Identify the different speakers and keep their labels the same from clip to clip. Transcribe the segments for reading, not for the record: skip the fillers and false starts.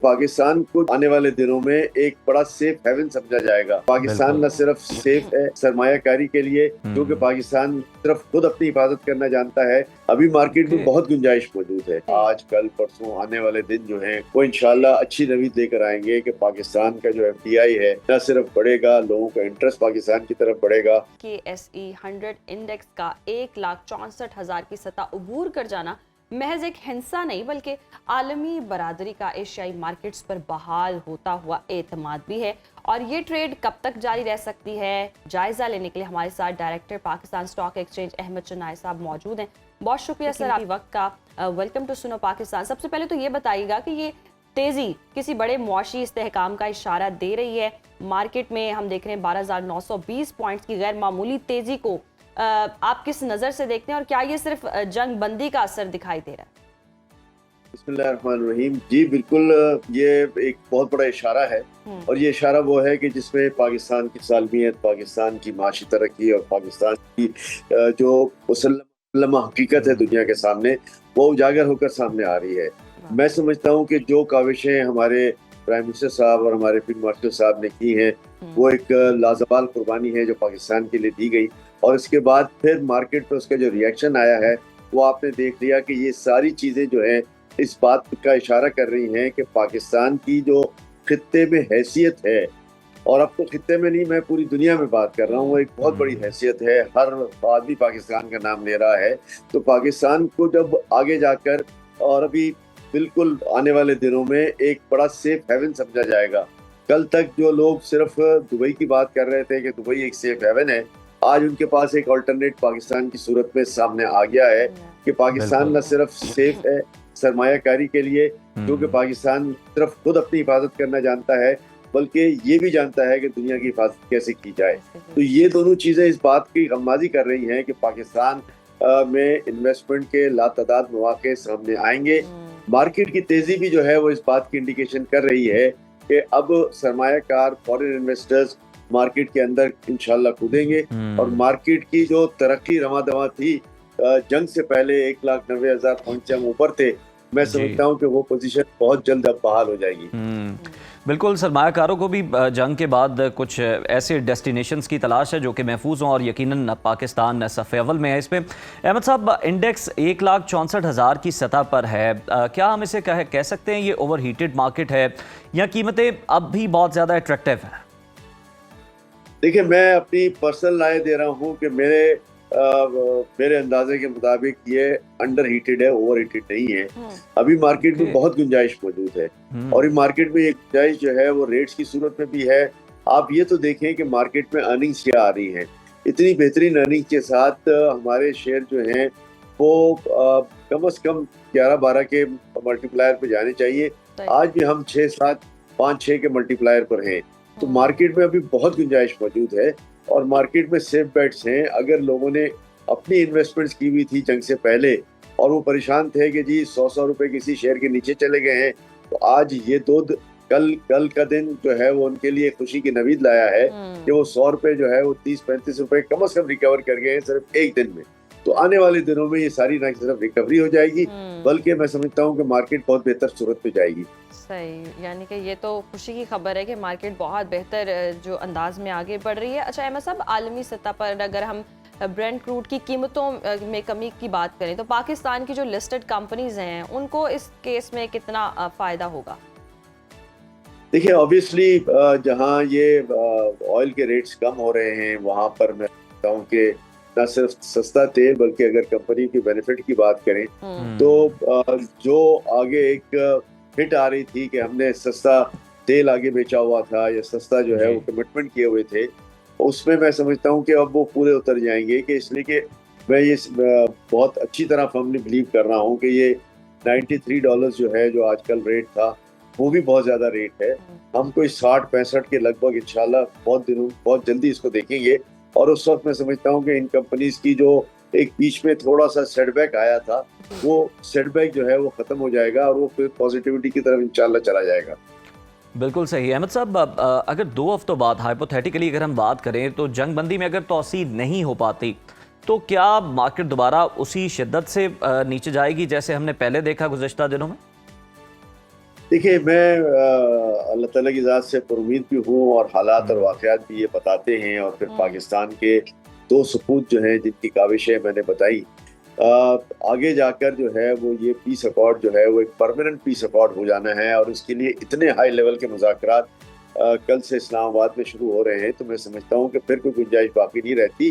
Speaker 1: पाकिस्तान को आने वाले दिनों में एक बड़ा सेफ हेवन समझा जाएगा। पाकिस्तान न सिर्फ सेफ है सरमायाकारी के लिए, क्योंकि पाकिस्तान सिर्फ खुद अपनी हिफाजत करना जानता है। अभी मार्केट में बहुत गुंजाइश मौजूद है। आज कल परसों आने वाले दिन जो हैं वो इंशाल्लाह अच्छी नवीद लेकर आएंगे कि पाकिस्तान का जो FDI है न सिर्फ बढ़ेगा, लोगों का इंटरेस्ट पाकिस्तान की तरफ बढ़ेगा।
Speaker 2: KSE 100 इंडेक्स का 1,64,000 की सतह उबूर कर जाना महज एक हिंसा नहीं बल्कि आलमी बरादरी का एशियाई मार्केट्स पर बहाल होता हुआ एतमाद भी है। और ये ट्रेड कब तक जारी रह सकती है, जायजा लेने के लिए हमारे साथ director Pakistan stock exchange Ahmed Chinoy साहब मौजूद हैं। बहुत शुक्रिया सर आपके वक्त का। वेलकम टू सुनो पाकिस्तान। सबसे पहले तो ये बताइएगा कि ये तेजी किसी बड़े मुआशी इस्तेहकाम का इशारा दे रही है। मार्केट में हम देख रहे हैं 12,920 पॉइंट्स की गैर मामूली तेजी को आप किस नजर से देखते हैं और क्या ये सिर्फ जंग बंदी का असर दिखाई दे रहा है?
Speaker 1: बिस्मिल्लाहिर्रहमानिर्रहीम। जी बिल्कुल, ये एक बहुत बड़ा इशारा है और ये इशारा वो है कि जिसमें पाकिस्तान की सालमियत, पाकिस्तान की माशी तरक्की और पाकिस्तान की जो मुसल्लम हकीकत है दुनिया के सामने, वो उजागर होकर सामने आ रही है। मैं समझता हूँ कि जो काविशें हमारे प्राइम मिनिस्टर साहब और हमारे फील्ड मार्शल साहब ने की हैं वो एक लाजवाल कुर्बानी है जो पाकिस्तान के लिए दी गई। और इसके बाद फिर मार्केट पर उसका जो रिएक्शन आया है वो आपने देख लिया कि ये सारी चीज़ें जो हैं इस बात का इशारा कर रही हैं कि पाकिस्तान की जो खित्ते में हैसियत है, और अब तो खित्ते में नहीं, मैं पूरी दुनिया में बात कर रहा हूँ, एक बहुत बड़ी हैसियत है। हर आदमी पाकिस्तान का नाम ले रहा है। तो पाकिस्तान को जब आगे जाकर और अभी बिल्कुल आने वाले दिनों में एक बड़ा सेफ हेवन समझा जाएगा। कल तक जो लोग सिर्फ दुबई की बात कर रहे थे कि दुबई एक सेफ हेवन है, आज उनके पास एक अल्टरनेट पाकिस्तान की सूरत में सामने आ गया है कि पाकिस्तान न सिर्फ सेफ है सरमायाकारी के लिए, क्योंकि पाकिस्तान सिर्फ खुद अपनी हिफाजत करना जानता है, बल्कि ये भी जानता है कि दुनिया की हिफाजत कैसे की जाए। तो ये दोनों चीज़ें इस बात की गम्माज़ी कर रही हैं कि पाकिस्तान में इन्वेस्टमेंट के लातादाद मौके सामने आएंगे। मार्केट की तेज़ी भी जो है वो इस बात की इंडिकेशन कर रही है कि अब सरमायाकार फॉरेन इन्वेस्टर्स मार्केट के अंदर इंशाल्लाह कूदेंगे और मार्केट की जो तरक्की रवां-दवां थी जंग से पहले 1,90,000 पॉइंट से हम ऊपर थे, मैं समझता हूँ कि वो पोजीशन बहुत जल्द अब बहाल हो जाएगी।
Speaker 3: बिल्कुल, सरमायाकारों को भी जंग के बाद कुछ ऐसे डेस्टिनेशंस की तलाश है जो कि महफूज हों और यकीनन पाकिस्तान सफ़े अव्वल में है। इसमें अहमद साहब, इंडेक्स 1,64,000 की सतह पर है, क्या हम इसे कह सकते हैं ये ओवर हीटेड मार्केट है या कीमतें अब भी बहुत ज़्यादा अट्रैक्टिव हैं?
Speaker 1: देखिए, मैं अपनी पर्सनल राय दे रहा हूँ कि मेरे अंदाजे के मुताबिक ये अंडर हीटेड है, ओवर हीटेड नहीं है। अभी मार्केट में बहुत गुंजाइश मौजूद है और ये मार्केट में ये गुंजाइश जो है वो रेट्स की सूरत में भी है। आप ये तो देखें कि मार्केट में अर्निंग्स क्या आ रही हैं। इतनी बेहतरीन अर्निंग के साथ हमारे शेयर जो हैं वो कम से कम 11-12 के मल्टीप्लायर पे जाने चाहिए। आज भी हम 6-7, 5-6 के मल्टीप्लायर पर हैं। तो मार्केट में अभी बहुत गुंजाइश मौजूद है और मार्केट में सेफ बेट्स हैं। अगर लोगों ने अपनी इन्वेस्टमेंट्स की हुई थी जंग से पहले और वो परेशान थे कि जी 100 रुपए किसी शेयर के नीचे चले गए हैं, तो आज ये कल का दिन जो है वो उनके लिए खुशी की नवीद लाया है कि वो 100 रुपए जो है वो 30-35 रुपए कम से कम रिकवर कर गए हैं सिर्फ एक दिन में। तो आने वाले दिनों में ये सारी न सिर्फ रिकवरी हो जाएगी बल्कि मैं समझता हूँ कि मार्केट बहुत बेहतर सूरत पे जाएगी।
Speaker 2: सही, यानी कि ये तो खुशी की खबर है कि मार्केट बहुत बेहतर जो अंदाज में आगे बढ़ रही है। अच्छा अहमद साहब, आलमी सतह पर अगर हम ब्रेंट क्रूड की कीमतों में कमी की बात करें तो पाकिस्तान की जो लिस्टेड कंपनीज हैं उनको इस केस में कितना फ़ायदा होगा?
Speaker 1: देखिए, ऑब्वियसली जहाँ ये ऑयल के रेट्स कम हो रहे हैं वहाँ पर मैं कहता हूँ कि न सिर्फ सस्ता तेल बल्कि अगर कंपनी की बेनिफिट की बात करें तो जो आगे एक हिट आ रही थी कि हमने सस्ता तेल आगे बेचा हुआ था या सस्ता जो है वो कमिटमेंट किए हुए थे, उसमें मैं समझता हूँ कि अब वो पूरे उतर जाएंगे। कि इसलिए कि मैं ये बहुत अच्छी तरह फर्मली बिलीव कर रहा हूँ कि ये $93 जो है जो आजकल रेट था वो भी बहुत ज़्यादा रेट है। हम कोई 60-65 के लगभग इंशाल्लाह बहुत जल्दी इसको देखेंगे और उस वक्त मैं समझता हूँ कि इन कंपनीज की जो एक बीच में थोड़ा सा सेटबैक आया था वो सेटबैक जो है वो खत्म हो जाएगा और वो फिर पॉजिटिविटी की तरफ इंशाल्लाह चला जाएगा।
Speaker 3: बिल्कुल सही। अहमद साहब, अगर 2 हफ्तों बाद हाइपोथेटिकली अगर हम बात करें तो जंग बंदी में अगर तोसी नहीं हो पाती तो क्या मार्केट दोबारा उसी शिद्दत से नीचे जाएगी जैसे हमने पहले देखा गुज़श्ता दिनों में?
Speaker 1: देखिए मैं अल्लाह ताला की ज़ात से पुरुमीद भी हूँ और हालात और वाक़यात भी ये बताते हैं और फिर पाकिस्तान के 2 सपूत जो हैं जिनकी काविशें मैंने बताई, आगे जाकर जो है वो ये पीस अकॉर्ड जो है वो एक परमानेंट पीस अकॉर्ड हो जाना है और उसके लिए इतने हाई लेवल के मुज़ाकरात कल से इस्लामाबाद में शुरू हो रहे हैं। तो मैं समझता हूँ कि फिर कोई गुंजाइश बाकी नहीं रहती।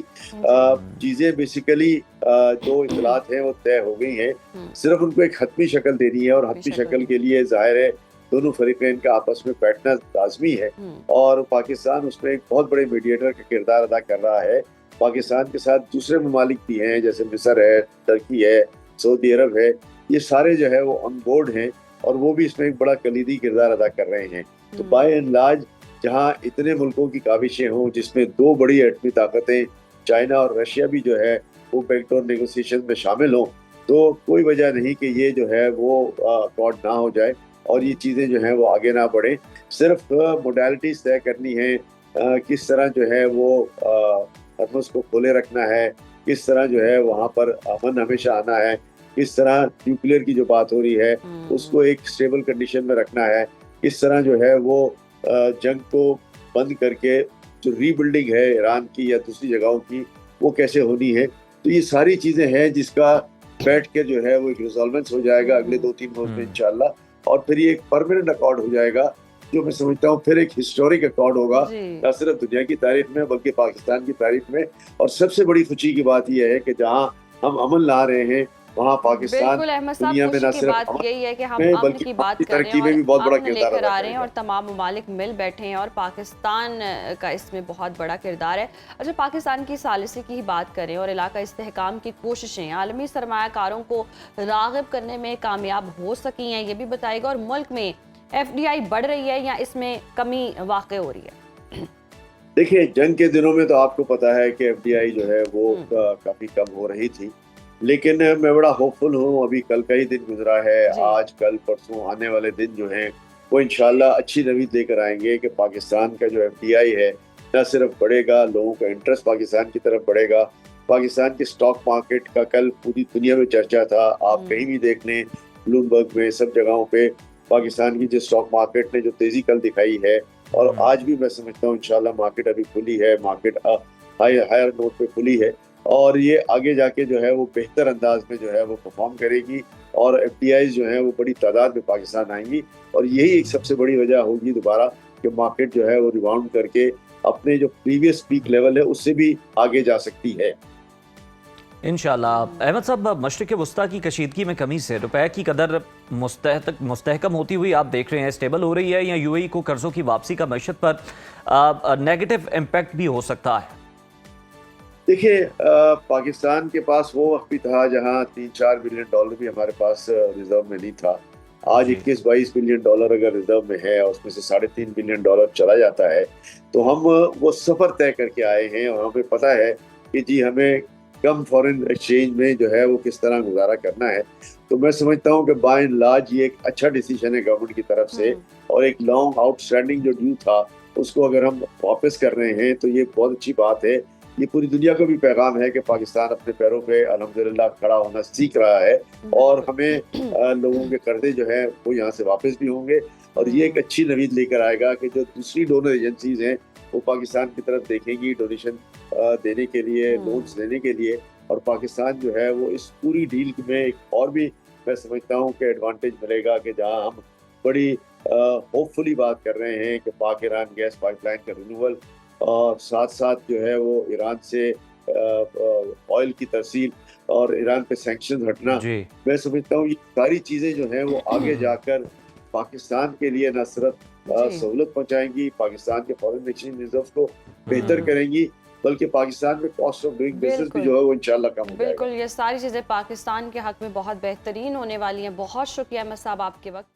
Speaker 1: चीज़ें बेसिकली जो इतलात हैं वो तय हो गई हैं, सिर्फ उनको एक हतमी शक्ल देनी है और हतमी शक्ल के लिए ज़ाहिर है दोनों फरीकैन का आपस में बैठना लाजमी है और पाकिस्तान उसमें एक बहुत बड़े मीडिएटर का किरदार अदा कर रहा है। पाकिस्तान के साथ दूसरे ममालिक भी हैं जैसे मिस्र है, टर्की है, सऊदी अरब है, ये सारे जो है वो ऑन बोर्ड हैं और वो भी इसमें एक बड़ा कलीदी किरदार अदा कर रहे हैं। तो बाय एंड लार्ज जहाँ इतने मुल्कों की काविशें हों जिसमें 2 बड़ी एटमी ताकतें चाइना और रशिया भी जो है वो बैकडोर नेगोशिएशन में शामिल हों, तो कोई वजह नहीं कि ये जो है वो अकॉर्ड ना हो जाए और ये चीज़ें जो हैं वो आगे ना बढ़ें। सिर्फ मोडालिटीज़ तय करनी है, किस तरह जो है वो हरमुज़ को खोले रखना है, किस तरह जो है वहाँ पर अमन हमेशा आना है, किस तरह न्यूक्लियर की जो बात हो रही है उसको एक स्टेबल कंडीशन में रखना है, किस तरह जो है वो जंग को बंद करके जो रीबिल्डिंग है ईरान की या दूसरी जगहों की वो कैसे होनी है। तो ये सारी चीज़ें हैं जिसका बैठ के जो है वो एक रिजॉल्वेंस हो जाएगा अगले 2-3 रोज में इंशाल्लाह और फिर ये एक परमानेंट अकॉर्ड हो जाएगा जो मैं समझता हूँ फिर एक हिस्टोरिक अकॉर्ड होगा न सिर्फ दुनिया की तारीख में बल्कि पाकिस्तान की तारीख में। और सबसे बड़ी खुशी की बात यह है कि जहाँ हम अमन ला रहे हैं वहाँ पाकिस्तान दुनिया में न सिर्फ
Speaker 2: बात यही है कि हम अमन की बात कर रहे हैं और अमन लेकर आ रहे हैं और तमाम ममालिक मिल बैठे हैं और पाकिस्तान का इसमें बहुत बड़ा किरदार है। अच्छा, पाकिस्तान की सालिसी की ही बात करें और इलाका इस्तेहकाम की कोशिशें आलमी सरमायाकारों को राग़िब करने में कामयाब हो सकी हैं, ये भी बताएगा। और मुल्क में FDI बढ़ रही है या इसमें कमी वाक़ हो रही है?
Speaker 1: देखिए, जंग के दिनों में तो आपको पता है कि FDI जो है वो काफ़ी कम हो रही थी, लेकिन मैं बड़ा होपफुल हूँ। अभी कल का ही दिन गुजरा है, आज कल परसों आने वाले दिन जो हैं वो इंशाल्लाह अच्छी नवीद लेकर आएंगे कि पाकिस्तान का जो FDI है न सिर्फ बढ़ेगा, लोगों का इंटरेस्ट पाकिस्तान की तरफ बढ़ेगा। पाकिस्तान के स्टॉक मार्केट का कल पूरी दुनिया में चर्चा था, आप कहीं भी देख लें, ब्लूमबर्ग में सब जगहों पे पाकिस्तान की जो स्टॉक मार्केट ने जो तेज़ी कल दिखाई है और आज भी मैं समझता हूँ इंशाल्लाह मार्केट अभी खुली है, मार्केट हायर नोट पे खुली है और ये आगे जाके जो है वो बेहतर अंदाज में जो है वो परफॉर्म करेगी और FDIs जो है वो बड़ी तादाद में पाकिस्तान आएंगी और यही एक सबसे बड़ी वजह होगी दोबारा कि मार्केट जो है वो रिबाउंड करके अपने जो प्रीवियस पीक लेवल है उससे भी आगे जा सकती है
Speaker 3: इंशाल्लाह। अहमद साहब, मशरिक़ वस्ता की कशीदगी में कमी से रुपए की कदर मुस्तहकम होती हुई आप देख रहे हैं, स्टेबल हो रही है या UAE को कर्जों की वापसी का मईशत पर नेगेटिव इम्पैक्ट भी हो सकता है?
Speaker 1: देखिए, पाकिस्तान के पास वो वक्त भी था जहां $3-4 बिलियन भी हमारे पास रिजर्व में नहीं था। आज 21-22 बिलियन डॉलर अगर रिजर्व में है और उसमें से $3.5 बिलियन चला जाता है तो हम वो सफ़र तय करके आए हैं और हमें पता है कि जी हमें कम फॉरेन एक्सचेंज में जो है वो किस तरह गुजारा करना है। तो मैं समझता हूँ कि बाय एंड लार्ज ये एक अच्छा डिसीजन है गवर्नमेंट की तरफ से और एक लॉन्ग आउटस्टैंडिंग जो ड्यू था उसको अगर हम वापस कर रहे हैं तो ये बहुत अच्छी बात है। ये पूरी दुनिया को भी पैगाम है कि पाकिस्तान अपने पैरों पे अल्हम्दुलिल्लाह खड़ा होना सीख रहा है और हमें लोगों के कर्जे जो है वो यहाँ से वापस भी होंगे और ये एक अच्छी नवीद लेकर आएगा कि जो दूसरी डोनर एजेंसीज हैं वो पाकिस्तान की तरफ देखेंगी डोनेशन देने के लिए, लोन्स देने के लिए और पाकिस्तान जो है वो इस पूरी डील में एक और भी मैं समझता हूँ कि एडवांटेज मिलेगा कि जहाँ हम बड़ी होपफुली बात कर रहे हैं कि पाक ईरान गैस पाइपलाइन का रिन्यूअल और साथ साथ जो है वो ईरान से ऑयल की तरसील और ईरान पे सैंक्शन हटना, मैं समझता हूँ ये सारी चीज़ें जो हैं वो आगे जाकर पाकिस्तान के लिए न सिर्फ सहूलत पहुंचाएंगी, पाकिस्तान के फॉरेन एक्सचेंज रिजर्व को बेहतर करेंगी बल्कि पाकिस्तान में कॉस्ट ऑफ डूइंग बिजनेस भी जो है वो इंशाल्लाह कम हो जाएगा।
Speaker 2: बिल्कुल, ये सारी चीज़ें पाकिस्तान के हक में बहुत बेहतरीन होने वाली हैं। बहुत शुक्रिया अहमद साहब आपके वक्त।